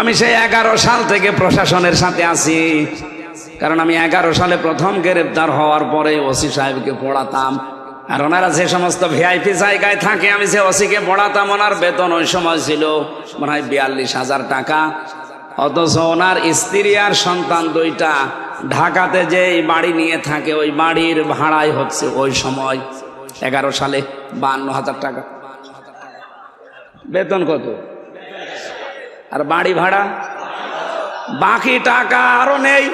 আমি সেই 11 সাল থেকে প্রশাসনের সাথে আছি, কারণ আমি 11 সালে প্রথম গ্রেফতার হওয়ার পরে ওসি সাহেবকে পড়াতাম। আর ওনারা যে সমস্ত ভিআইপি জায়গায় থাকে, আমি যে ওসিকে পড়াতাম, ওনার বেতন ওই সময় ছিল মনে হয় 42,000 টাকা। অথচ ওনার স্ত্রী আর সন্তান দুইটা ঢাকাতে যে বাড়ি নিয়ে থাকে, ওই বাড়ির ভাড়াই হচ্ছে ওই সময় 11 সালে 52,000 টাকা। বেতন কত? আর বাড়ি ভাড়া, বাকি টাকা আরো নেই।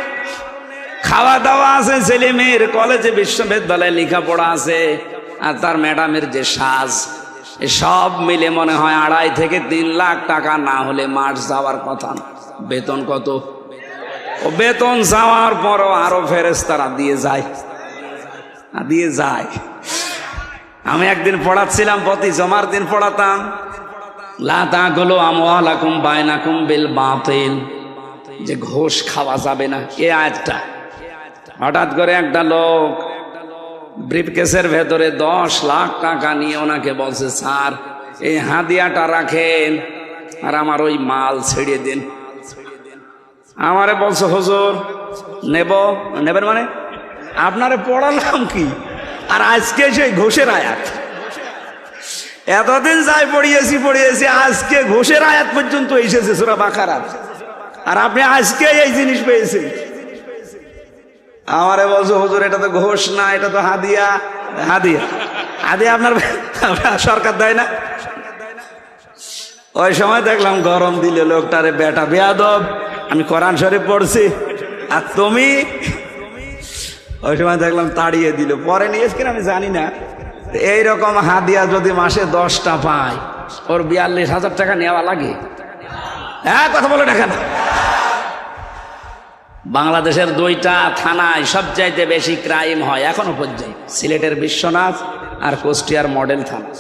খাওয়া দাওয়া আছে, ছেলে মেয়ের কলেজে বিশ্ববিদ্যালয়ে লেখাপড়া আছে, আর তার ম্যাডামের যে সাজ, সব মিলে মনে হয় 2.5 থেকে 3 লাখ টাকা না হলে মাস যাওয়ার কথা না। বেতন কত? ও বেতন যাওয়ার পরও আরো ফেরেশতারা দিয়ে যায়। আমি একদিন পড়াচ্ছিলাম, প্রতি জমার দিন পড়াতাম, লা তাকুলু আমওয়ালাকুম বাইনাকুম বিল বাতিল, যে ঘুষ খাওয়া যাবে না। এই আয়াতটা হঠাৎ করে একটা লোক ব্রিফকেসের ভেতরে 10 লাখ টাকা নিয়ে ওনাকে বলছে, স্যার এই হাদিয়াটা রাখেন আর আমার ওই মাল ছেড়ে দিন। আমারে বলছে, হুজুর নেবেন মানে আপনারে পড়ালাম কি, আর আজকে সেই ঘুষের আয়াত। এতদিন যাই পড়িয়েছি, আজকে ঘুষের আয়াত পর্যন্ত এসেছে সূরা বাকারা, আর আপনি আজকে এই জিনিস পেয়েছেন। আমারে বলছো, হুজুর এটা তো ঘোষ না, এটা তো হাদিয়া। আপনার সরকার দেয় না। ওই সময় দেখলাম গরম দিলে লোকটারে, বেটা বেয়াদব, আমি কোরআন শরীফ পড়ছি আর তুমি। ওই সময় দেখলাম তাড়িয়ে দিল। পরে নিয়েছে কিনা আমি জানি না। এইরকম হাদিয়া যদি মাসে 10টা পায়, ওর 42,000 টাকা নেওয়া লাগে? হ্যাঁ, কথা বলে দেখেন। বাংলাদেশের 2টা থানায় সবচাইতে বেশি ক্রাইম হয় এখনো পর্যন্ত, সিলেটের বিশ্বনাথ আর কুষ্টিয়ার মডেল থানা।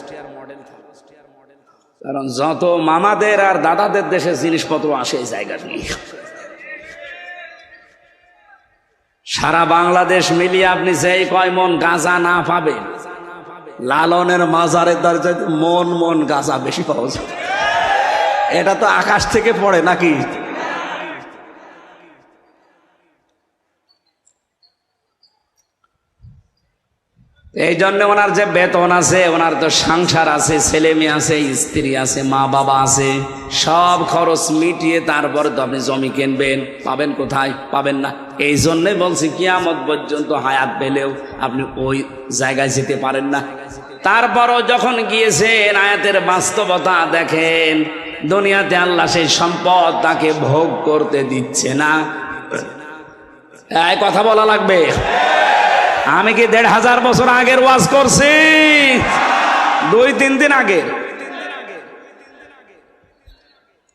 কারণ যত মামাদের আর দাদাদের দেশে জিনিসপত্র আসে এই জায়গা নিয়ে, সারা বাংলাদেশ মিলিয়ে আপনি যেই কয় মন গাঁজা না পাবেন, লালনের মাজারের দ্বারা মন গাঁজা বেশি পাওয়া যায়। এটা তো আকাশ থেকে পড়ে নাকি? এই জন্য ওনার যে বেতন আছে, ওনার তো সংসার আছে, ছেলে মেয়ে আছে, স্ত্রী আছে, মা বাবা আছে, সব খরচ মিটিয়ে তারপরে তো আপনি জমি কিনবেন। পাবেন কোথায়? পাবেন না। এই জন্যে বলছি, কিয়ামত পর্যন্ত হায়াত পেলেও আপনি ওই জায়গায় যেতে পারেন না। তারপরও যখন গিয়েছেন, আয়াতের বাস্তবতা দেখেন, দুনিয়াতে আল্লাহ সেই সম্পদ তাকে ভোগ করতে দিচ্ছে না। এই কথা বলা লাগবে। আমি কি 1,500 বছর আগের ওয়াজ করছি? 2-3 দিন আগে।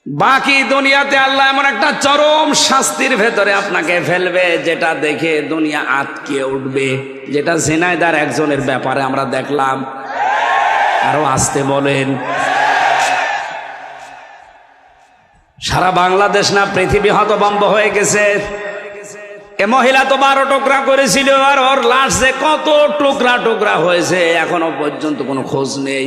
বাকি দুনিয়াতে আল্লাহ এমন একটা চরম শাস্তির ভেতরে আপনাকে ফেলবে, যেটা দেখে দুনিয়া আটকে উঠবে, যেটা ঝিনাইদার একজনের ব্যাপারে আমরা দেখলাম। আরো আসতে বলেন। সারা বাংলাদেশ না পৃথিবী হতভম্ব হয়ে গেছে। এ মহিলা তো 12 টুকরা করেছিল, আর ওর লাশ যে কত টুকরা হয়েছে এখনো পর্যন্ত কোনো খোঁজ নেই।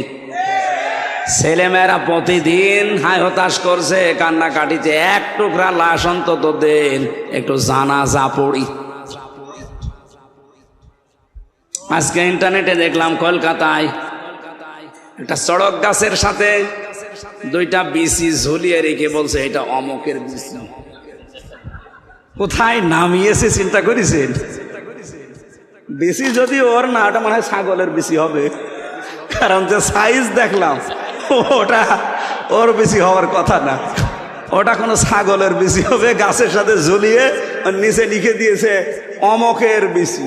ছেলেমেয়েরা প্রতিদিন হায় হতাশ করছে, কান্নাকাটিতে, 1 টুকরা লাশ অন্তত দেন, একটু জানাজা পড়ি। আজকে ইন্টারনেটে দেখলাম কলকাতায় একটা সড়ক গাছের সাথে 2টা বিসি ঝুলিয়ে রেখে বলছে এটা অমকের বিসি। কোথায় নামিয়েছে চিন্তা করেছেন? বিসি যদি ওর না, ওটা মনে হয় ছাগলের বিসি হবে, কারণ যে সাইজ দেখলাম ওটা ওর বেশি হওয়ার কথা না। ওটা কোনো ছাগলের বিসি হবে, গাছের সাথে ঝুলিয়ে নিচে লিখে দিয়েছে অমকের বিসি।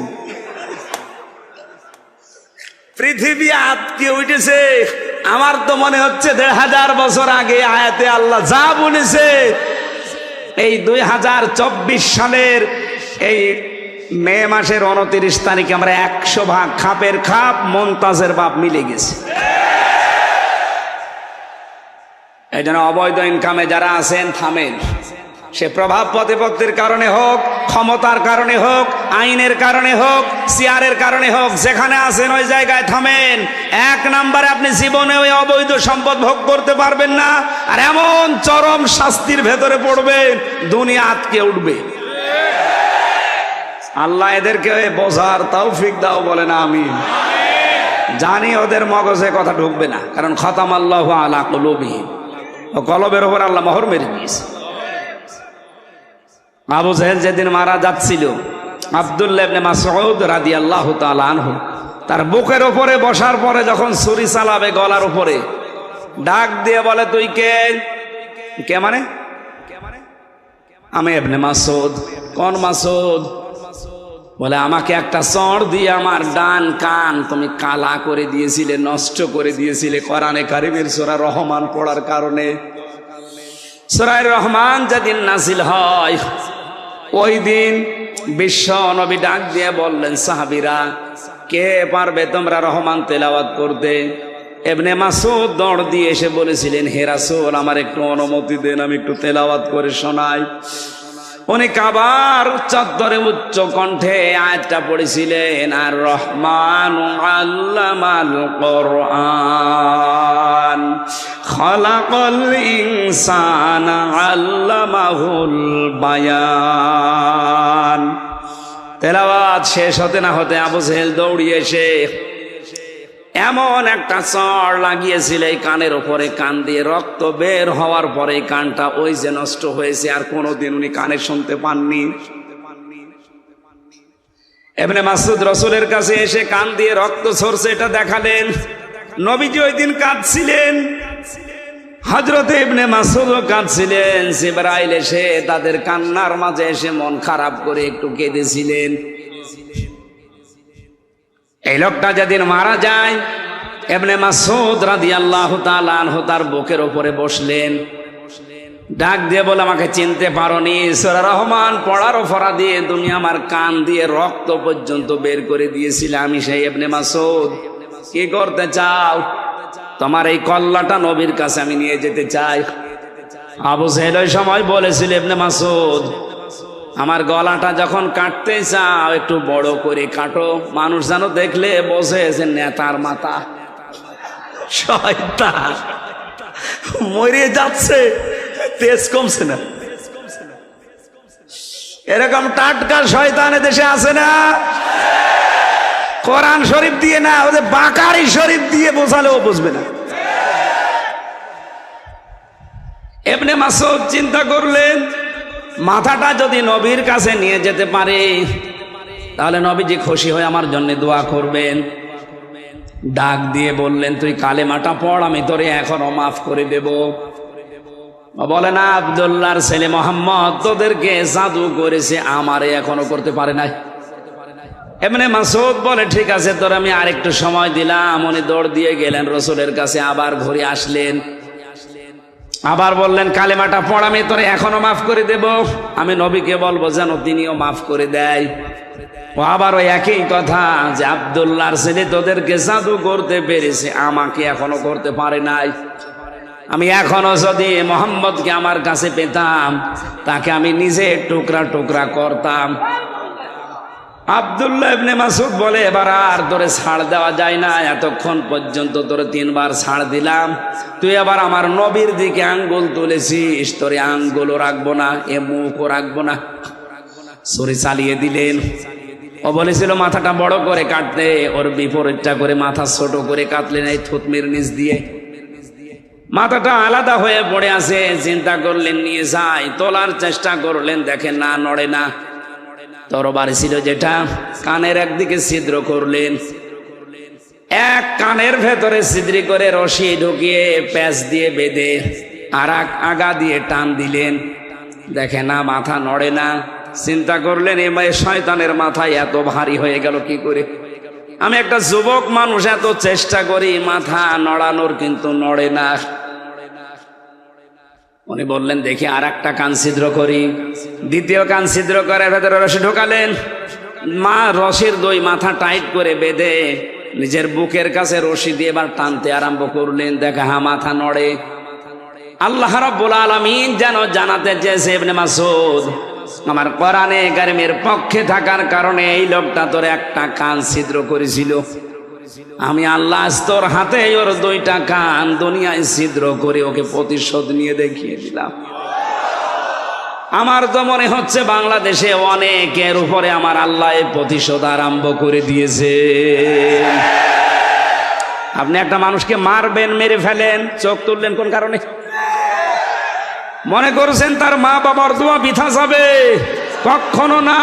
পৃথিবী আটকে উঠেছে। আমার তো মনে হচ্ছে 1,500 বছর আগে আয়াতে আল্লাহ যা বলেছে, এই 2024 সালের এই মে মাসের 29 তারিখে আমরা 100 ভাগ খাপের খাপ মমতাজের বাপ মিলে গেছে। এই জন্য অবৈধ ইনকামে যারা আছেন থামেন। সে প্রভাব প্রতিপত্তির কারণে হোক, ক্ষমতার কারণে হোক, আইনের কারণে হোক, চেয়ারের কারণে হোক, যেখানে আছেন ওই জায়গায় থামেন। 1 নম্বরে আপনি জীবনে ওই অবৈধ সম্পদ ভোগ করতে পারবেন না, আর এমন চরম শাস্তির ভেতরে পড়বেন দুনিয়া আটকে উঠবে। আল্লাহ এদেরকে বোঝার তৌফিক দাও, বলেন আমিন। জানি ওদের মগজে কথা ঢুকবে না, কারণ খতামাল্লাহু আলা কুলুবিহিম, ও কলবের উপর আল্লাহ মোহর মেরে দিয়েছে। আবু জাহেল যেদিন মারা যাচ্ছিল, আব্দুল্লাহ ইবনে মাসউদ রাদিয়াল্লাহু তাআলা আনহু তার বুকের উপরে বসার পরে যখন ছুরি চালাবে গলার উপরে, ডাক দিয়ে বলে, তুই কে? কে মানে? আমি ইবনে মাসউদ। কোন মাসউদ? বলে, আমাকে একটা চড় দিয়ে আমার ডান কান তুমি কালা করে দিয়েছিলে, নষ্ট করে দিয়েছিলে কোরআনে কারিমের সূরা রহমান পড়ার কারণে। সূরা রহমান যেদিন নাজিল হয়, ওই দিন বিশ্ব নবী ডাক দিয়ে বললেন, সাহাবীরা কে পারবে তোমরা রহমান তেলাওয়াত করতে? ইবনে মাসউদ দৌড় দিয়ে এসে বলেছিলেন, হে রাসূল, আমার একটু অনুমতি দেন, আমি একটু তেলাওয়াত করে শোনাই। উনি কাবার চত্বরে উচ্চ কণ্ঠে আয়াতটা পড়েছিলেন, আর রহমানু আল্লামাল কোরআন খালাকাল ইনসানা আল্লামাহুল বায়ান। তেলাওয়াত শেষ হতে না হতে আবু জাহেল দৌড়িয়ে এসে এমন একটা চড় লাগিয়েছিল এই কানের উপরে, কান দিয়ে রক্ত বের হওয়ার পরে কানটা ওই যে নষ্ট হয়েছে, আর কোনোদিন উনি কানে শুনতে পাননি। ইবনে মাসউদ রাসূলের কাছে এসে কান দিয়ে রক্ত ঝরছে এটা দেখালেন। নবীজি ওই দিন কাঁদছিলেন, হযরত ইবনে মাসউদও কাঁদছিলেন। জিবরাইল এসে তাদের কান্নার মাঝে এসে মন খারাপ করে একটু কেঁদেছিলেন। এই লোকটা যেদিন মারা যায়, ইবনে মাসউদ রাদিয়াল্লাহু তাআলা আনহু তার বুকের উপরে বসলেন, ডাক দিয়ে বলে, আমাকে চিনতে পারোনি? সূরা রহমান পড়ার অপরাধে তুমি আমার কান দিয়ে রক্ত পর্যন্ত বের করে দিয়েছিলে। আমি সেই ইবনে মাসউদ। কি করতে চাও? তোমার এই কল্লাটা নবীর কাছে আমি নিয়ে যেতে চাই। আবু জাহেল ওই সময় বলেছিল, ইবনে মাসউদ, আমার গলাটা যখন কাটতে চাও একটু বড় করে কাটো, মানুষ যেন দেখলে বোঝে যে নেতার মাথা। শয়তান মরে যাচ্ছে, তেজ কমছে না। এরকম টাটকা শয়তান দেশে আছে না? কোরআন শরীফ দিয়ে না, ওদের বাকারি শরীফ দিয়ে বোঝালেও বুঝবে না। ইবনে মাসউদ চিন্তা করলেন, মাথাটা যদি নবীর কাছে নিয়ে যেতে পারে তাহলে নবীজি খুশি হয়ে আমার জন্য দোয়া করবেন। ডাক দিয়ে বললেন, তুই কালেমাটা পড়, আমি তোরে এখনো মাফ করে দেব। বলে না, আব্দুল্লাহর ছেলে মোহাম্মদ তোদেরকে জাদু করেছে, আমারে এখনো করতে পারে নাই। ইবনে মাসউদ বলে, ঠিক আছে, তোর আমি আরেকটু সময় দিলাম। উনি দৌড় দিয়ে গেলেন রাসূলের কাছে, আবার ঘুরে আসলেন, আবার বললেন, কালেমাটা পড়, আমি তোরে এখনো মাফ করে দেব। আমি নবীকে বলবো যেন তিনিও মাফ করে দেয়। ও আবার ওই একই কথা, যে আব্দুল্লাহর ছেলে তোদেরকে জাদু করতে পেরেছে, আমাকে এখনো করতে পারে নাই। আমি এখনো যদি মোহাম্মদকে আমার কাছে পেতাম, তাকে আমি নিজে টুকরা টুকরা করতাম। আব্দুল্লাহ ইবনে মাসউদ বলে, এবার আর তোরে ছাড় দেওয়া যায় না, এতক্ষণ পর্যন্ত তোরে 3 বার ছাড় দিলাম, তুই আবার আমার নবীর দিকে আঙ্গুল তুলেছিস, তোরে আঙ্গুলও রাখবো না, এ মুখও রাখবো না। ছুরি চালিয়ে দিলেন। ও বলেছিল মাথাটা বড় করে কাটতে, ওর বিপরীতটা করে মাথা ছোট করে কাটলেন এই থুতনির নিচ দিয়ে। মাথাটা আলাদা হয়ে পড়ে আছে। চিন্তা করলেন নিয়ে যাই, তোলার চেষ্টা করলেন, দেখেন না, নড়ে না। তরবারি ছিল যেটা, কানের একদিকে ছিদ্র করলেন, এক কানের ভেতরে ছিদ্রি করে রশি ঢুকিয়ে প্যাঁচ দিয়ে বেঁধে আর আগা দিয়ে টান দিলেন। দেখে না, মাথা নড়ে না। চিন্তা করলেন, এ শয়তানের মাথায় এত ভারী হয়ে গেল কি করে? আমি একটা যুবক মানুষ, এত চেষ্টা করি মাথা নড়ানোর, কিন্তু নড়ে না। উনি বললেন, দেখি আর একটা কান ছিদ্র করি। দ্বিতীয় কান ছিদ্র করে ভেতরে রশি ঢোকালেন। রশির 2 মাথা টাইট করে বেঁধে নিজের বুকের কাছে রশি দিয়ে এবার টানতে আরম্ভ করলেন। দেখা, হ্যাঁ, মাথা নড়ে। আল্লাহ রাব্বুল আলামিন যেন জানাতে চেয়েছে, ইবনে মাসউদ আমার কোরআনে কারিমের পক্ষে থাকার কারণে এই লোকটা তোর একটা কান ছিদ্র করেছিল, আমি আল্লাহ তোর হাতে ওর দুইটা কান দুনিয়ায় ছিদ্র করে ওকে প্রতিশোধ নিয়ে দেখিয়ে দিলাম। আমার তো মনে হচ্ছে বাংলাদেশে অনেকের উপরে আমার আল্লাহ এই প্রতিশোধ আরম্ভ করে দিয়েছে। আপনি একটা মানুষকে মারবেন, মেরে ফেলেন, চোখ তুললেন কোন কারণে? মনে করছেন তার মা বাবার দোয়া বৃথা যাবে? কখনো না।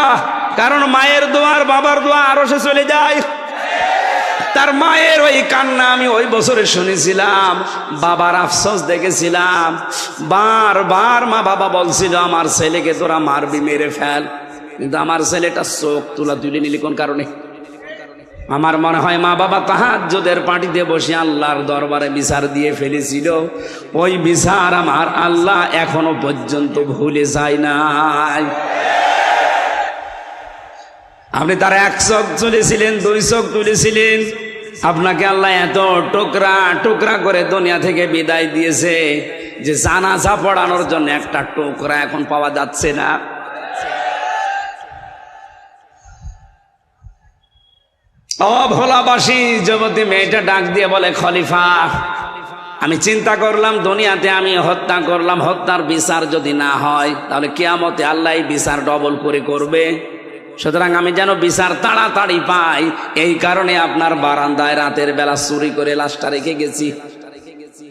কারণ মায়ের দোয়া আর বাবার দোয়া আরো সে চলে যায়। তার মায়ের ওই কান্না আমি ওই বছরে শুনেছিলাম, বাবার আফসোস দেখেছিলাম। বারবার মা বাবা বলছিল আমার ছেলেকে তোরা মারবি, মেরে ফেল, কিন্তু আমার ছেলেটা চোখ তুলে নিলি কোন কারণে? আমার মনে হয় মা বাবা তাহাজ্জুদের পার্টিতে বসে আল্লাহর দরবারে বিচার দিয়ে ফেলেছিল। ওই বিচার আমার আল্লাহ এখনো পর্যন্ত ভুলে যায় নাই। আপনি তার এক চোখ তুলেছিলেন, দুই চোখ তুলেছিলেন, আপনাকে আল্লাহ এত টুকরা টুকরা করে দুনিয়া থেকে বিদায় দিয়েছে যে জানাজা পড়ানোর জন্য একটা টুকরা এখন পাওয়া যাচ্ছে না। ও ভোলাবাসী যুবতী মেয়েটা ডাক দিয়ে বলে, খলিফা আমি চিন্তা করলাম দুনিয়াতে আমি হত্যা করলাম, হত্যার বিচার যদি না হয় তাহলে কিয়ামতে আল্লাহ বিচার ডবল করে করবে। সুতরাং আমি যেন বিচার তাড়াতাড়ি পাই, এই কারণে আপনার বারান্দায় রাতের বেলা চুরি করে লাশটা রেখে গেছি।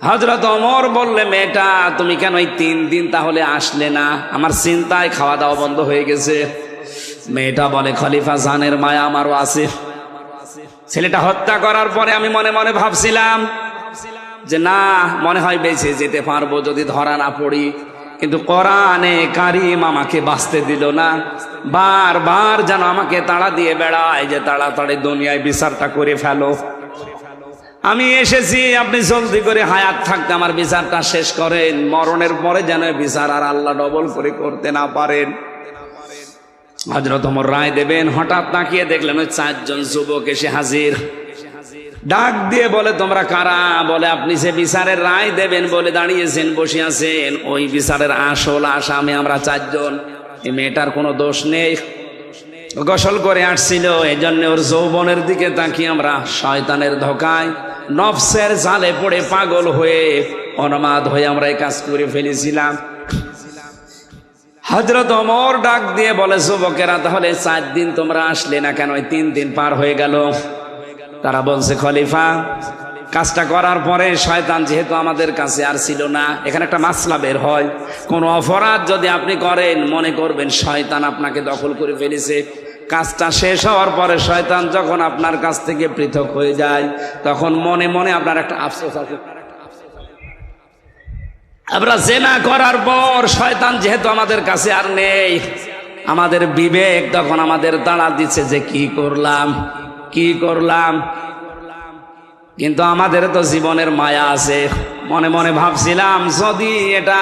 হযরত ওমর বললে, মেয়েটা তুমি কেন এই 3 দিন তাহলে আসলে না? আমার চিন্তায় খাওয়া দাওয়া বন্ধ হয়ে গেছে। মেয়েটা বলে, খলিফা জানের মায়া আমারও আছে। ছেলেটা হত্যা করার পরে আমি মনে মনে ভাবছিলাম যে না, মনে হয় বেঁচে যেতে পারবো যদি ধরা না পড়ি, কিন্তু কোরআনে কারিম আমাকে বাঁচতে দিল না। বারবার যেন আমাকে তাড়া দিয়ে বেড়ায় যে তাড়াতাড়ি দুনিয়ায় বিচারটা করে ফেলো। আমি এসেছি, আপনি জলদি করে হায়াত থাকতে আমার বিচারটা শেষ করেন, মরণের পরে যেন বিচার আর আল্লাহ ডবল করে করতে না পারেন। হযরত ওমর রায় দেবেন, হঠাৎ তাকিয়ে দেখলেন ওই 4 জন যুবক এসে হাজির। ডাক দিয়ে বলে, তোমরা কারা? বলে, আপনি যে বিচারের রায় দেবেন বলে দাঁড়িয়েছেন, বসে আছেন, ওই বিচারের আসল আসামি আমরা 4 জন। এই মেয়েটার কোনো দোষ নেই, গোসল করে আসছিল, এই জন্য ওর যৌবনের দিকে তাকিয়ে আমরা শয়তানের ধোকায় নফসের জালে পড়ে পাগল হয়ে অনমাদ হয়ে আমরা এই কাজ করে ফেলেছিলাম। হযরত ওমর ডাক দিয়ে বলে, যুবকেরা তাহলে 4 দিন তোমরা আসলে না কেন? 3 দিন পার হয়ে গেল। তারা বলছে, খলিফা কাজটা করার পরে শয়তান যেহেতু আমাদের কাছে আর ছিল না, এখানে একটা মাসলা বের হয়, কোন অপরাধ যদি আপনি করেন মনে করবেন শয়তান আপনাকে দখল করে ফেলেছে, কাজটা শেষ হওয়ার পরে শয়তান যখন আপনার কাছ থেকে পৃথক হয়ে যায় তখন মনে মনে আপনার একটা আফসোস আছে। আমরা জেনা করার পর শয়তান যেহেতু আমাদের কাছে আর নেই, আমাদের বিবেক তখন আমাদের তাড়া দিচ্ছে যে কি করলাম। কিন্তু আমাদের তো জীবনের মায়া আছে। মনে মনে ভাবছিলাম যদি এটা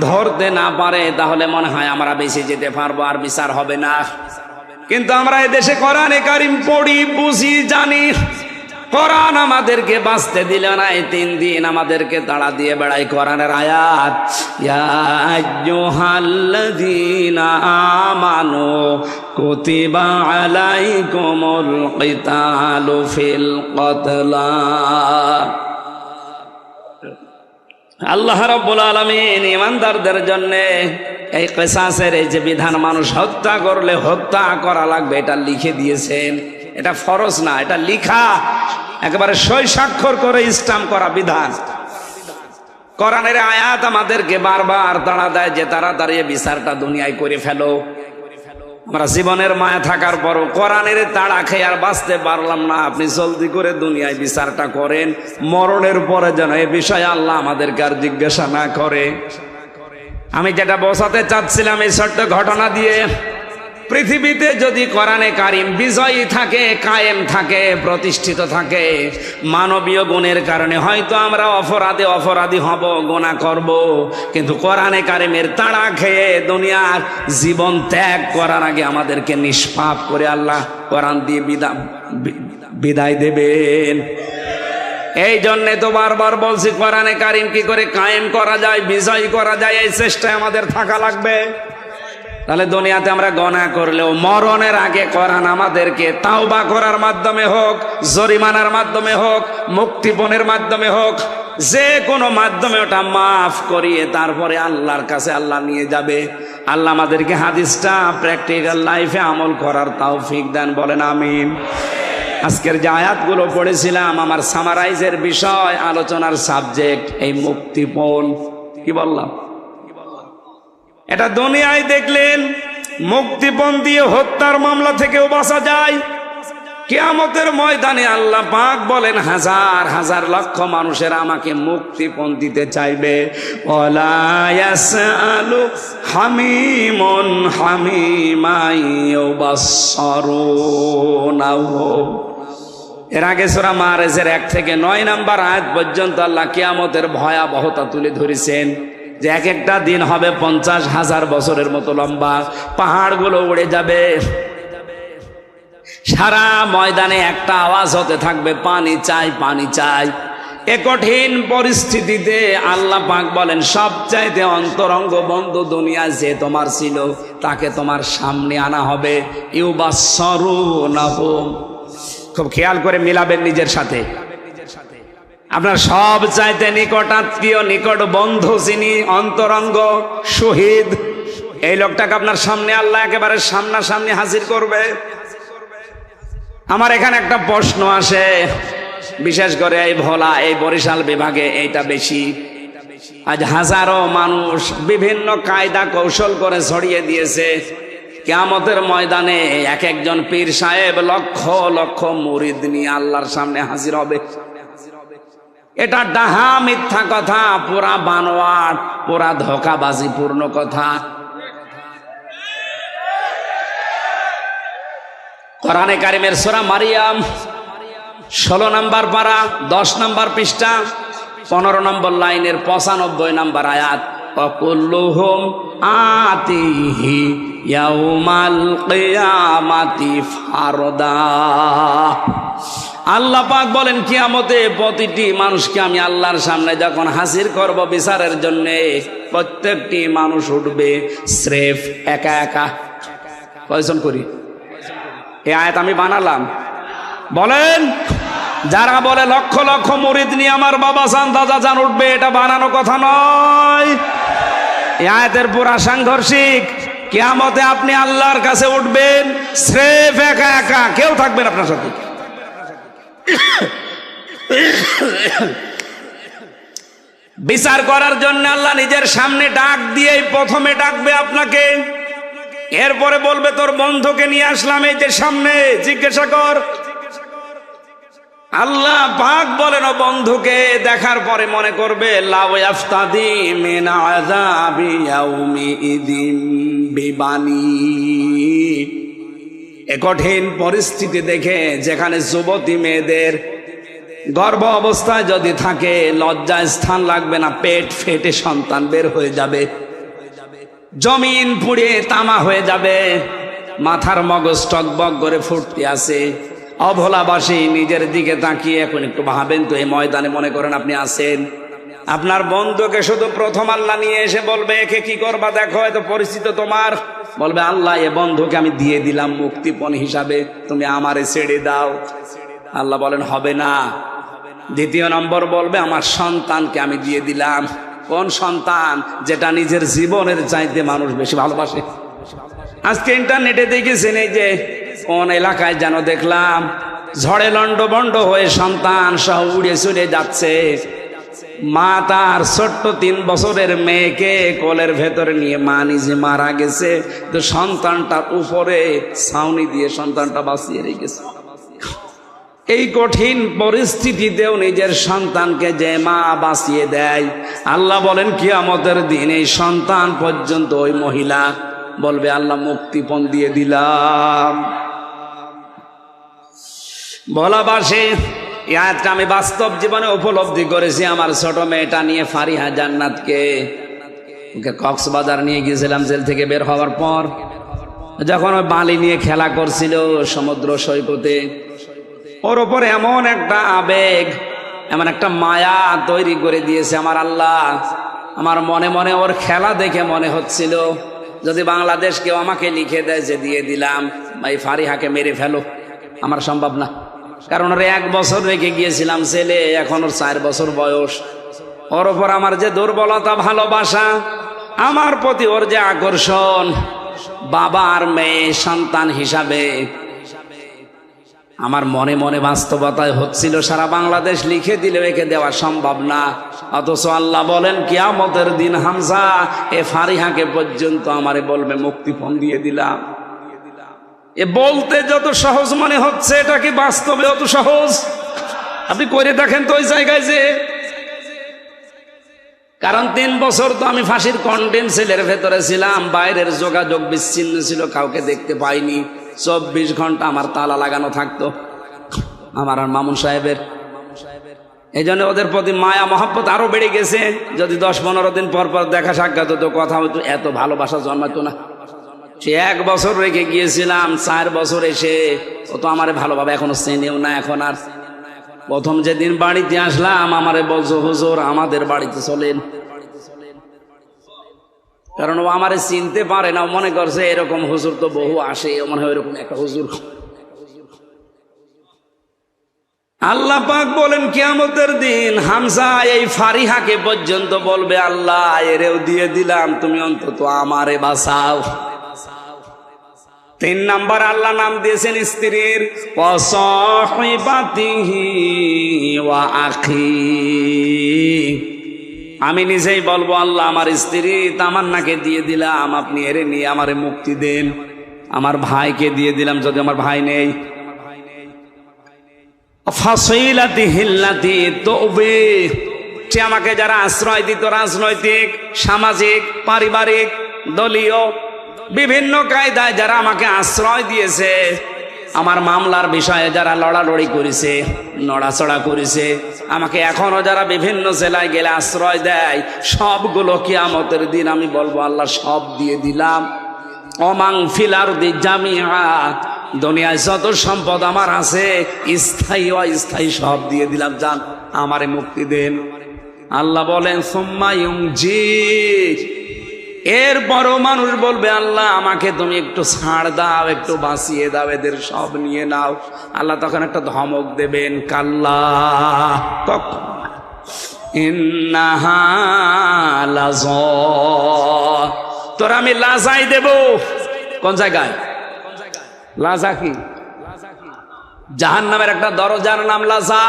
ধরতে না পারে তাহলে মনে হয় আমরা বেঁচে যেতে পারবো, আর বিচার হবে না। কিন্তু আমরা এদেশে কোরআনে কারিম পড়ি, বুঝি, জানি, কোরআন আমাদেরকে বাঁচতে দিল না। এই 3 দিন আমাদেরকে তাড়া দিয়ে বেড়াই কোরআনের আয়াত, ইয়া আইয়ুহাল্লাযীনা আমানু কুতিবা আলাইকুমুল কিতালু ফিল কতলা। আল্লাহ রাব্বুল আলামিন ঈমানদারদের জন্য এই কিসাসের এই যে বিধান, মানুষ হত্যা করলে হত্যা করা লাগবে, এটা লিখে দিয়েছেন। এটা ফরজ না, এটা লিখা, একেবারে সই স্বাক্ষর করে স্টাম্প করা বিধান। কোরআনের আয়াত আমাদেরকে বারবার তাড়া দেয় যে তাড়াতাড়ি বিচারটা দুনিয়ায় করে ফেলো। আমরা জীবনের মায়া থাকার পরও কোরআনের তাড়া খেয়ে আর বাঁচতে পারলাম না। আপনি জলদি করে দুনিয়ায় বিচারটা করেন, মরণের পরে যেন এ বিষয়ে আল্লাহ আমাদেরকে আর জিজ্ঞাসা না করে। আমি যেটা বোঝাতে চাচ্ছিলাম এই ছোট্ট ঘটনা দিয়ে, পৃথিবীতে যদি কোরআনে কারিম বিজয়ী থাকে, কায়েম থাকে, প্রতিষ্ঠিত থাকে, মানবীয় গুণের কারণে হয়তো আমরা অপরাধী হব, গুনাহ করব, কিন্তু কোরআনে কারিমের তাড়া খেয়ে দুনিয়ার জীবন ত্যাগ করার আগে আমাদেরকে নিষ্পাপ করে আল্লাহ কোরআন দিয়ে বিদায় দেবেন। এই জন্যে তো বারবার বলছি কোরআনে কারিম কি করে কায়েম করা যায়, বিজয়ী করা যায়, এই চেষ্টায় আমাদের থাকা লাগবে। তাহলে দুনিয়াতে আমরা গুনাহ করলেও মরণের আগে কোরআন আমাদেরকে তাওবা করার মাধ্যমে হোক, জরিমানার মাধ্যমে হোক, মুক্তিপণের মাধ্যমে হোক, যে কোনো মাধ্যমে ওটা মাফ করিয়ে তারপরে আল্লাহর কাছে আল্লাহ নিয়ে যাবে। আল্লাহ আমাদেরকে হাদিসটা প্র্যাকটিক্যাল লাইফে আমল করার তৌফিক দেন, বলেন আমিন। আজকের যে আয়াতগুলো পড়েছিলাম আমার সামারাইজের বিষয়, আলোচনার সাবজেক্ট এই মুক্তিপণ। কি বললাম? এটা দুনিয়ায় দেখলেন মুক্তিপণ দিয়ে হত্যার মামলা থেকেও বাঁচা যায়। কিয়ামতের ময়দানে আল্লাহ পাক বলেন হাজার হাজার লক্ষ মানুষের আমাকে মুক্তিপণ দিতে চাইবে। ওয়ালা ইয়াসআলু হামিমুন হামিমা ইউবাসসারুনাহু। এর আগে সূরা মাআরিজের 1 থেকে 9 নম্বর আয়াত পর্যন্ত আল্লাহ কিয়ামতের ভয়াবহতা তুলে ধরেছেন, যে এক একটা দিন হবে 50,000 বছরের মতো লম্বা, পাহাড়গুলো উড়ে যাবে, সারা ময়দানে একটা আওয়াজ হতে থাকবে, পানি চাই, পানি চাই। এ কঠিন পরিস্থিতিতে আল্লাহ পাক বলেন সবচাইতে অন্তরঙ্গ বন্ধু দুনিয়ায় যে তোমার ছিল তাকে তোমার সামনে আনা হবে। ইউবাসসারুনাহু, খুব খেয়াল করে মিলাবেন নিজের সাথে। আপনার সব চাইতে নিকট আত্মীয়, নিকট বন্ধু যিনি, অন্তরঙ্গ শহীদ, এই লোকটাকে আপনার সামনে আল্লাহ একেবারে সামনাসামনি হাজির করবে। আমার এখানে একটা প্রশ্ন আসে, বিশেষ করে এই ভোলা, এই বরিশাল বিভাগে এইটা বেশি। আজ হাজারো মানুষ বিভিন্ন কায়দা কৌশল করে ছড়িয়ে দিয়েছে কিয়ামতের ময়দানে এক একজন পীর সাহেব লক্ষ লক্ষ মুরিদ নিয়ে আল্লাহর সামনে হাজির হবে। এটা ডাহা মিথ্যা কথা, পুরা বানোয়াট, পুরা ধোঁকাবাজি পূর্ণ কথা। কোরআনে কারিমের সূরা মারিয়াম 16 নম্বর পারা 10 নম্বর পৃষ্ঠা 15 নম্বর লাইনের 95 নম্বর আয়াত, ওয়াকুল্লুহুম আতিহি ইয়াউমাল কিয়ামাতি ফারদা। আল্লাহ পাক বলেন কিয়ামতে প্রতিটি মানুষকে আমি আল্লাহর সামনে যখন হাজির করব বিচারের জন্য, প্রত্যেকটি মানুষ উঠবে স্রেফ একা একা। কয়জন করি? এই আয়াত আমি বানালাম। বলেন, যারা বলে লক্ষ লক্ষ মুরিদ নিয়ে আমার বাবা জান দাদা জান উঠবে, এটা বানানো কথা নয়। এই আয়াতের পুরা সাংঘর্ষিক। কিয়ামতে আপনি আল্লাহর কাছে উঠবেন স্রেফ একা একা, কেউ থাকবেন আপনার সাথে। বিচার করার জন্য আল্লাহ নিজের সামনে ডাক দিয়েই প্রথমে ডাকবে আপনাকে, এরপরে বলবে তোর বন্ধুকে নিয়ে আসলাম এই যে সামনে, জিজ্ঞাসা কর। আল্লাহ পাক বলেন ও বন্ধুকে দেখার পরে মনে করবে লাউ ইয়াফতাদি মিন আযাবি ইয়াউমিইদিন বিবানি। এ কঠিন পরিস্থিতি দেখে, যেখানে যুবতী মেয়েদের গর্ভ অবস্থায় যদি থাকে লজ্জায় স্থান লাগবে না, পেট ফেটে সন্তান বের হয়ে যাবে, জমিন পুড়ে তামা হয়ে যাবে, মাথার মগজ টকবক করে ফুটতে আছে। অভোলাবাসী নিজের দিকে তাকিয়ে এখন একটু ভাবেন তো, এই ময়দানে মনে করেন আপনি আছেন, আপনার বন্ধুকে শুধু প্রথম আল্লাহ নিয়ে এসে বলবে একে কি করবা দেখো, এত পরিচিত তোমার, বলবে আল্লাহ এ বন্ধুকে আমি দিয়ে দিলাম মুক্তিপণ হিসাবে, তুমি আমারে ছেড়ে দাও। আল্লাহ বলেন হবে না। দ্বিতীয় নম্বর বলবে আমার সন্তানকে আমি দিয়ে দিলাম। কোন সন্তান? যেটা নিজের জীবনের চাইতে মানুষ বেশি ভালোবাসে। আজকে ইন্টারনেটে দেখেছেন, এই যে কোন এলাকায় যেন দেখলাম ঝড়ে লন্ডভন্ড হয়ে সন্তান সহ উড়ে চলে যাচ্ছে, মা তার ছোট্ট 3 বছরের মেয়েকে কোলের ভেতরে নিয়ে মা নিজে মারা গেছে, তো সন্তানটার উপরে ছাউনি দিয়ে সন্তানটা বাঁচিয়ে রেখেছে। এই কঠিন পরিস্থিতিতেও নিজের সন্তানকে যে মা বাঁচিয়ে দেয়, আল্লাহ বলেন কিয়ামতের দিন এই সন্তান পর্যন্ত ওই মহিলা বলবে আল্লাহ মুক্তিপণ দিয়ে দিলাম। বলাবাসে এই আয়াতটা আমি বাস্তব জীবনে উপলব্ধি করেছি। আমার ছোট মেয়েটা নিয়ে ফারিহা জান্নাতকে ওকে কক্সবাজার নিয়ে গিয়েছিলাম জেল থেকে বের হওয়ার পর, যখন ওই বালি নিয়ে খেলা করছিল সমুদ্র সৈকতে, ওর ওপর এমন একটা আবেগ, এমন একটা মায়া তৈরি করে দিয়েছে আমার আল্লাহ। আমার মনে মনে ওর খেলা দেখে মনে হচ্ছিল যদি বাংলাদেশ কেউ আমাকে লিখে দেয় যে দিয়ে দিলাম ভাই ফারিহাকে মেরে ফেলো, আমার সম্ভব না। কারণ ওর 1 বছর রেখে গিয়েছিলাম ছেলে, এখন ওর 4 বছর বয়স। ওর ওপর আমার যে দুর্বলতা, ভালোবাসা, আমার প্রতি ওর যে আকর্ষণ, বাবা আর মেয়ে সন্তান হিসাবে আমার মনে মনে বাস্তবতায় হচ্ছিল সারা বাংলাদেশ লিখে দিলে একে দেওয়া সম্ভব না। অথচ আল্লাহ বলেন কিয়ামতের দিন হামজা এ ফারিহাকে পর্যন্ত আমারে বলবে মুক্তিপণ দিয়ে দিলাম। এ বলতে যত সহজ মনে হচ্ছে, এটা কি বাস্তবে অত সহজ? আপনি করে দেখেন তো ওই জায়গায় যে। কারণ 3 বছর তো আমি ফাঁসির কন্ডেম সেলের ভেতরে ছিলাম, বাইরের যোগাযোগ বিচ্ছিন্ন ছিল, কাউকে দেখতে পাইনি। 24 ঘন্টা আমার তালা লাগানো থাকতো, আমার আর মামুন সাহেবের। এই জন্য ওদের প্রতি মায়া মহব্বত আরো বেড়ে গেছে। যদি 10-15 দিন পর পর দেখা সাক্ষাৎ হতো, কথা হতো, এত ভালোবাসা জন্মাতো না। সে 1 বছর রেখে গিয়েছিলাম, 4 বছর এসে ও তো আমারে ভালোভাবে এখনো চেনেও না। এখন আর প্রথম যেদিন বাড়িতে আসলাম আমারে বলছো হুজুর আমাদের বাড়িতে চলেন, কারণ ও আমারে চিনতে পারে না। মনে করছে এরকম হুজুর তো বহু আসে, মনে হয় এরকম একটা হুজুর। আল্লাহ পাক বলেন কিয়ামতের দিন হামজা এই ফারিহাকে পর্যন্ত বলবে আল্লাহ এরেও দিয়ে দিলাম, তুমি অন্তত আমারে বাঁচাও। 3 নাম্বার আল্লাহ নাম দিয়েছেন স্ত্রীর, ওয়া সাহিবাতিহি ওয়া আখি। আমি নিজেই বলবো আল্লাহ আমার স্ত্রী তামান্নাকে দিয়ে দিলাম, আপনি এরে নিয়ে আমারে মুক্তি দেন। আমার ভাইকে দিয়ে দিলাম যদি আমার ভাই নেই। ফাসিলাতি হিল্লাতি তওবে, সে আমাকে যারা আশ্রয় দিত, রাজনৈতিক, সামাজিক, পারিবারিক, দলীয় বিভিন্ন কায়দায় যারা আমাকে আশ্রয় দিয়েছে, আমার মামলার বিষয়ে যারা লড়ালড়ি করেছে, নড়াচড়া করেছে, আমাকে এখনো যারা বিভিন্ন জেলায় গেলে আশ্রয় দেয়, সবগুলো কিয়ামতের দিন আমি বলবো আল্লাহ সব দিয়ে দিলাম। ওমাং ফিল আরদি জামিআ, দুনিয়ায় যত সম্পদ আমার আছে স্থায়ী অস্থায়ী সব দিয়ে দিলাম, যান আমারে মুক্তি দেন। আল্লাহ বলেন সুম্মা ইউনজি, এরপরও মানুষ বলবে আল্লাহ আমাকে তুমি একটু ছাড় দাও, একটু বাঁচিয়ে দাও, এদের সব নিয়ে নাও। আল্লাহ তখন একটা ধমক দেবেন, কাল্লা তখন ইন্নাহা লাযা, তোর আমি লাজাই দেব। কোন জায়গায় লাজা? কি জাহান্নামের একটা দরজার নাম লাজা।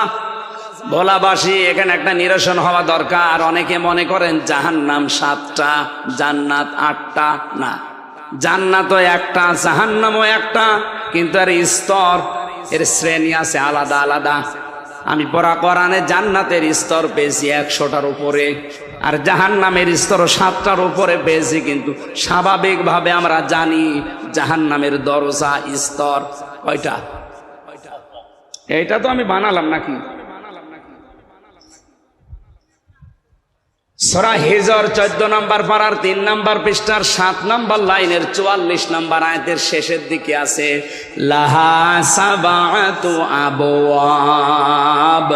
ভোলাবাসী এখানে একটা নিরসন হওয়া দরকার। অনেকে মনে করেন জাহান্নাম 7টা, জান্নাত 8টা। না, জান্নাতও একটা, জাহান্নামও একটা, কিন্তু এর স্তর, এর শ্রেণী আছে আলাদা আলাদা। আমি পড়া কোরআনে জান্নাতের স্তর পেয়েছি 100টার উপরে, আর জাহান্নামের স্তর 7টার উপরে পেয়েছি। কিন্তু স্বাভাবিকভাবে আমরা জানি জাহান্নামের দরজা স্তর কয়টা? এইটা তো আমি বানালাম নাকি? সূরা হিজর 14 নম্বর পারার 3 নম্বর পৃষ্ঠার 7 নম্বর লাইনের 44 নম্বর আয়াতের শেষের দিকে আছে, লাহা সাবাতু আবওয়াব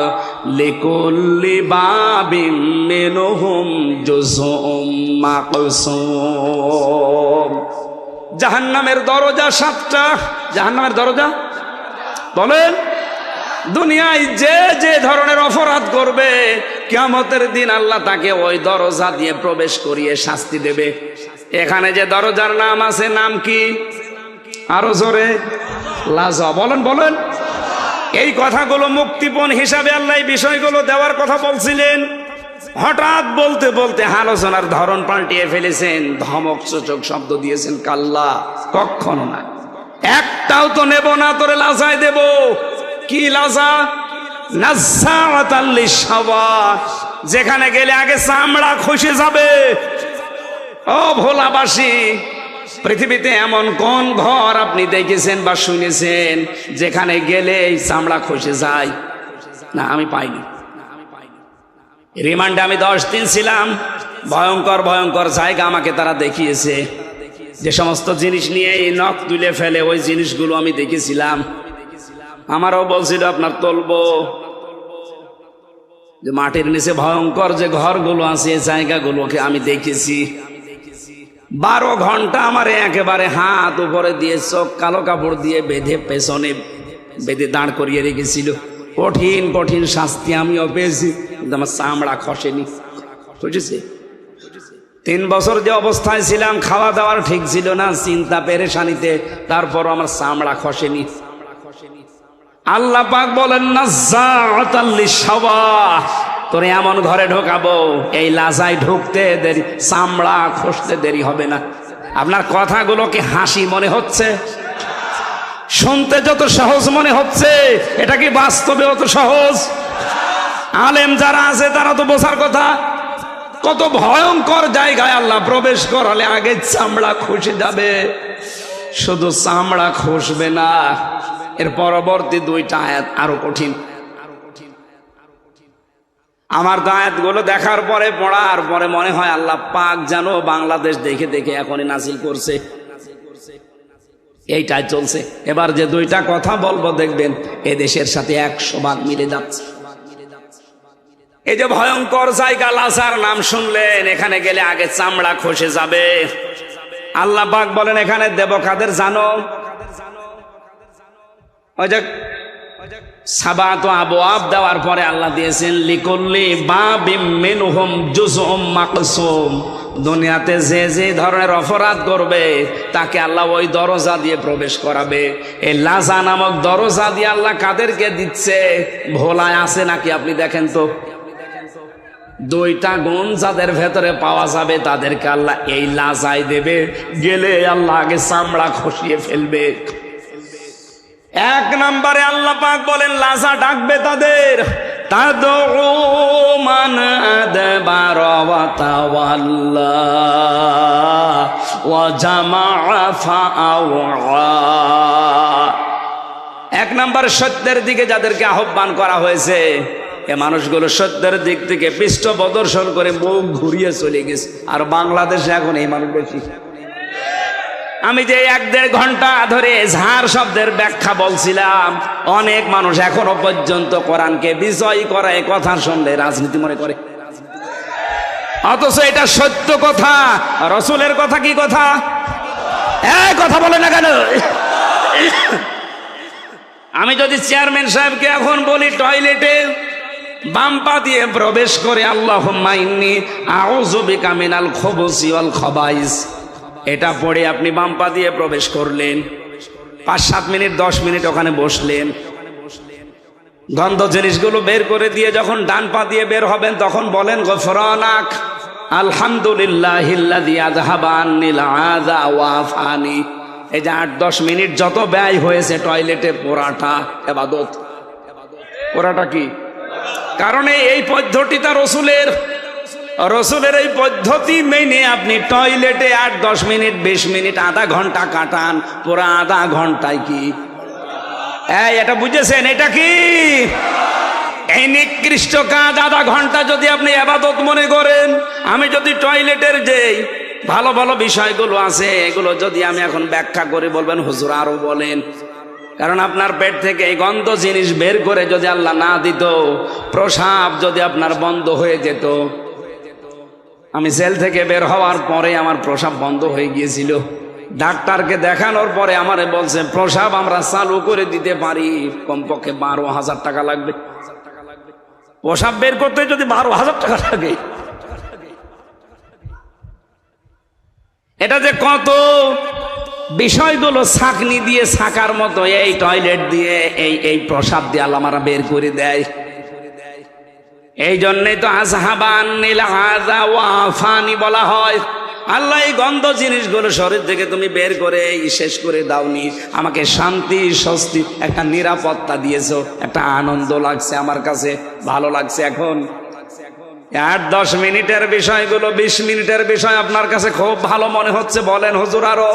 লিকুল্লি বাবিম মিনহুম জুজউম মাকসুম। জাহান্নামের দরজা 7টা। জাহান্নামের দরজা বলেন, দুনিয়ায় যে যে ধরনের অপরাধ করবে কিয়ামতের দিন আল্লাহ তাকে ওই দরজা দিয়ে প্রবেশ করিয়ে শাস্তি দেবে। এখানে যে দরজার নাম আছে, নাম কি? আরো জোরে, লাজা। বলেন বলেন। এই কথাগুলো মুক্তিপণ হিসাবে আল্লাহ এই বিষয়গুলো দেওয়ার কথা বলছিলেন। হঠাৎ বলতে বলতে আলোচনার ধরন পাল্টিয়ে ফেলেছেন, ধমক সূচক শব্দ দিয়েছেন, কাল্লা, কখনো না, একটাও তো নেব না, তোরে লাজায় দেব। কি লাজা? নাযাআতাল লিশাওয়া, যেখানে গেলে আগে চামড়া খসে যাবে। ও ভোলাবাসী, পৃথিবীতে এমন কোন ঘর আপনি দেখেছেন বা শুনেছেন যেখানে গেলে চামড়া খসে যায়? না, আমি পাইনি। রিমান্ডে আমি 10 দিন ছিলাম। ভয়ঙ্কর ভয়ঙ্কর জায়গা আমাকে তারা দেখিয়েছে। যে সমস্ত জিনিস নিয়ে এই নখ তুলে ফেলে, ওই জিনিসগুলো আমি দেখেছিলাম। আমারও বলছিল আপনার তুলবো, যে মাটির নিচে ভয়ঙ্কর যে ঘরগুলো আছে, এই জায়গাগুলোকে আমি দেখেছি। 12 ঘন্টা আমার একেবারে হাত উপরে দিয়ে চোখ কালো কাপড় দিয়ে বেঁধে পেছনে বেঁধে দাঁড় করিয়ে রেখেছিল। কঠিন কঠিন শাস্তি আমিও পেয়েছি, কিন্তু আমার চামড়া খসেনি। বুঝেছি? 3 বছর যে অবস্থায় ছিলাম, খাওয়া দাওয়ার ঠিক ছিল না, চিন্তা পেরেশানিতে, তারপর আমার চামড়া খসেনি। আল্লাহ পাক বলেন নাজ্জাআতাল লিশাওয়া, তোরে এমন ঘরে ঢোকাবো এই লাজায় ঢুকতে দেরি, চামড়া খসতে দেরি হবে না। আপনার কথাগুলো কি হাসি মনে হচ্ছে? শুনতে যত সহজ মনে হচ্ছে, এটা কি বাস্তবে অত সহজ? আলেম যারা আছে তারা তো বোঝার কথা। কত ভয়ঙ্কর জায়গায় আল্লাহ প্রবেশ করালে আগে চামড়া খসে যাবে। শুধু চামড়া খসবে না, এর পরবর্তী 2টা আয়াত আরো কঠিন। আমার আয়াতগুলো দেখার পরে, পড়ার পরে মনে হয় আল্লাহ পাক যেন বাংলাদেশ দেখে দেখে এখনই নাজিল করছে। এইটাই চলছে। এবার যে 2টা কথা বলবো দেখবেন এ দেশের সাথে 100 ভাগ মিলে যাচ্ছে। এই যে ভয়ঙ্কর জায়গা, লাজার নাম শুনলেন, এখানে গেলে আগে চামড়া খসে যাবে। আল্লাহ পাক বলেন এখানে দেব কাদের জানো? ওই যে সাবাত আবওয়াব দেওয়ার পরে আল্লাহ দিয়েছেন লিকুল্লি বাবিম মিনহুম জুজউম মাকসুম। দুনিয়াতে যে যে ধরনের অপরাধ করবে তাকে আল্লাহ ওই দরজা দিয়ে প্রবেশ করাবে। এই লাজা নামক দরজা দিয়ে আল্লাহ কাদেরকে দিচ্ছে? ভোলায় আছে নাকি আপনি দেখেন তো। 2টা গুণ যাদের ভেতরে পাওয়া যাবে তাদেরকে আল্লাহ এই লাজাই দেবে। গেলে আল্লাহ আগে চামড়া খসিয়ে ফেলবে। 1 নম্বরে আল্লাহ পাক বলেন লাজা ডাকবে তাদের, তাদউ মান আদবার ওয়া তাওয়াল্লা ওয়া জামাআ ফাআওয়া। 1 নম্বর সত্যের দিকে যাদেরকে আহ্বান করা হয়েছে, এ মানুষগুলো সত্যের দিক থেকে পৃষ্ঠ প্রদর্শন করে মুখ ঘুরিয়ে চলে গেছে। আর বাংলাদেশে এখন এই মানুষ বেশি। আমি যে 1-1.5 ঘন্টা ধরে ঝাড় শব্দের ব্যাখ্যা বলছিলাম, অনেক মানুষ এখনো পর্যন্ত কোরআনকে বিজয় করা এই কথা শুনলে রাজনীতি মনে করে। অথচ এটা সত্য কথা। রসুলের কথা কি কথা? কথা বলে না কেন? আমি যদি চেয়ারম্যান সাহেবকে এখন বলি টয়লেটে বাম পা দিয়ে প্রবেশ করে আল্লাহুম্মা ইন্নী আউযু বিকা মিনাল খুবুসি ওয়াল খাবাইস, এটা পড়ে আপনি বাম পা দিয়ে প্রবেশ করলেন, 5-7 মিনিট 10 মিনিট ওখানে বসলেন, গন্ধ জিনিসগুলো বের করে দিয়ে যখন ডান পা দিয়ে বের হবেন তখন বলেন গফরানাক আলহামদুলিল্লাহিল্লাযী আযহাবা আন্নিল আযা ওয়া আফানি। এই যে 8-10 মিনিট যত ব্যয় হয়েছে টয়লেটে পোড়াটা ইবাদত। পোড়াটা কি? কারণ এই পদ্ধতিটা রসুলের এই পদ্ধতি মেনে আপনি টয়লেটে 8-10 মিনিট 20 মিনিট আধা ঘন্টা কাটান, পুরা আধা ঘন্টায় কি এটা বুঝেছেন? এটা কি এই নিকৃষ্ট কাজ? আধা ঘন্টা যদি আপনি ইবাদত মনে করেন, আমি যদি টয়লেটের যে ভালো ভালো বিষয়গুলো আছে এগুলো যদি আমি এখন ব্যাখ্যা করে বলবেন হুজুর আরো বলেন। কারণ আপনার পেট থেকে এই গন্ধ জিনিস বের করে যদি আল্লাহ না দিত, প্রসাব যদি আপনার বন্ধ হয়ে যেত। আমি জেল থেকে বের হওয়ার পরে আমার প্রসাব বন্ধ হয়ে গিয়েছিল। ডাক্তারকে দেখানোর পরে আমারে বলছে প্রসাব আমরা চালু করে দিতে পারি, কমপক্ষে 12,000 টাকা লাগবে। প্রসাব বের করতে যদি 12,000 টাকা লাগে, এটা যে কত বিষয়গুলো ছাকনি দিয়ে ছাকার মতো এই টয়লেট দিয়ে এই প্রসাব দিয়ে আল্লাহ আমারা বের করে দেয়। এই জন্যই তো আযহাবা আন্নিল আযা ওয়া আফানি বলা হয়। আল্লাহ এই গন্ধ জিনিসগুলো শরীর থেকে তুমি বের করে শেষ করে দাওনি, আমাকে শান্তি স্বস্তি একটা নিরাপত্তা দিয়েছো, একটা আনন্দ লাগছে, আমার কাছে ভালো লাগছে। এখন 8-10 মিনিটের বিষয়গুলো 20 মিনিটের বিষয় আপনার কাছে খুব ভালো মনে হচ্ছে, বলেন হুজুর আরো।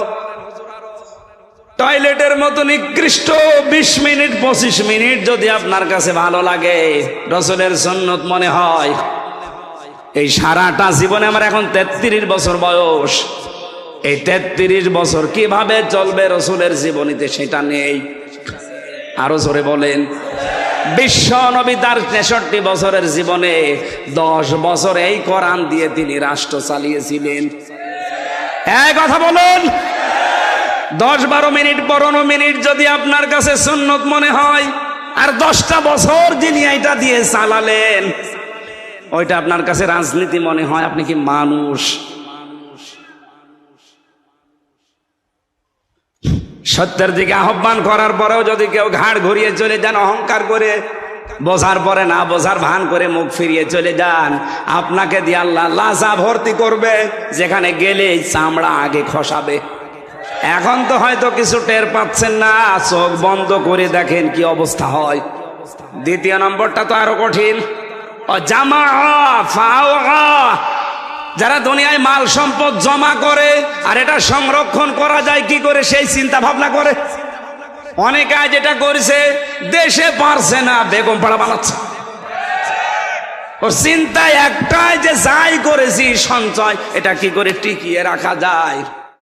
টয়লেটের মতো নিকৃষ্ট 20 মিনিট 25 মিনিট যদি আপনার কাছে ভালো লাগে, রসুলের সুন্নত মনে হয়, এই সারাটা জীবনে আমার এখন 33 বছর বয়স, এই 33 বছর কিভাবে চলবে রসুলের জীবনীতে সেটা নেই। আরো জোরে বলেন। বিশ্ব নবী তার 63 বছরের জীবনে 10 বছর এই কোরআন দিয়ে তিনি রাষ্ট্র চালিয়েছিলেন। এই কথা বলুন। 10-12 মিনিট 15 মিনিট যদি আপনার কাছে সুন্নত মনে হয়, আর 10টা বছর যিনি এটা দিয়ে চালালেন ওইটা আপনার কাছে রাজনীতি মনে হয়, আপনি কি মানুষ? সত্যের দিকে আহ্বান করার পরেও যদি কেউ ঘাড় ঘুরিয়ে চলে যান, অহংকার করে, বোঝার পরে না বোঝার ভান করে মুখ ফিরিয়ে চলে যান, আপনাকে দিয়ে আল্লাহ লাজা ভর্তি করবে, যেখানে গেলেই চামড়া আগে খসাবে। এখন তো হয়তো কিছু টের পাচ্ছেন না, চোখ বন্ধ করে দেখেন কি অবস্থা হয়। দ্বিতীয় নম্বরটা তো আরো কঠিন। যারা দুনিয়ায় মাল সম্পদ জমা করে আর এটা সংরক্ষণ করা যায় কি করে সেই চিন্তা ভাবনা করে। অনেকে আজ এটা করছে, দেশে পারছে না, বেগম পাড়া বানাচ্ছে। ওর চিন্তায় একটাই যে যাই করেছি সঞ্চয়, এটা কি করে টিকিয়ে রাখা যায়।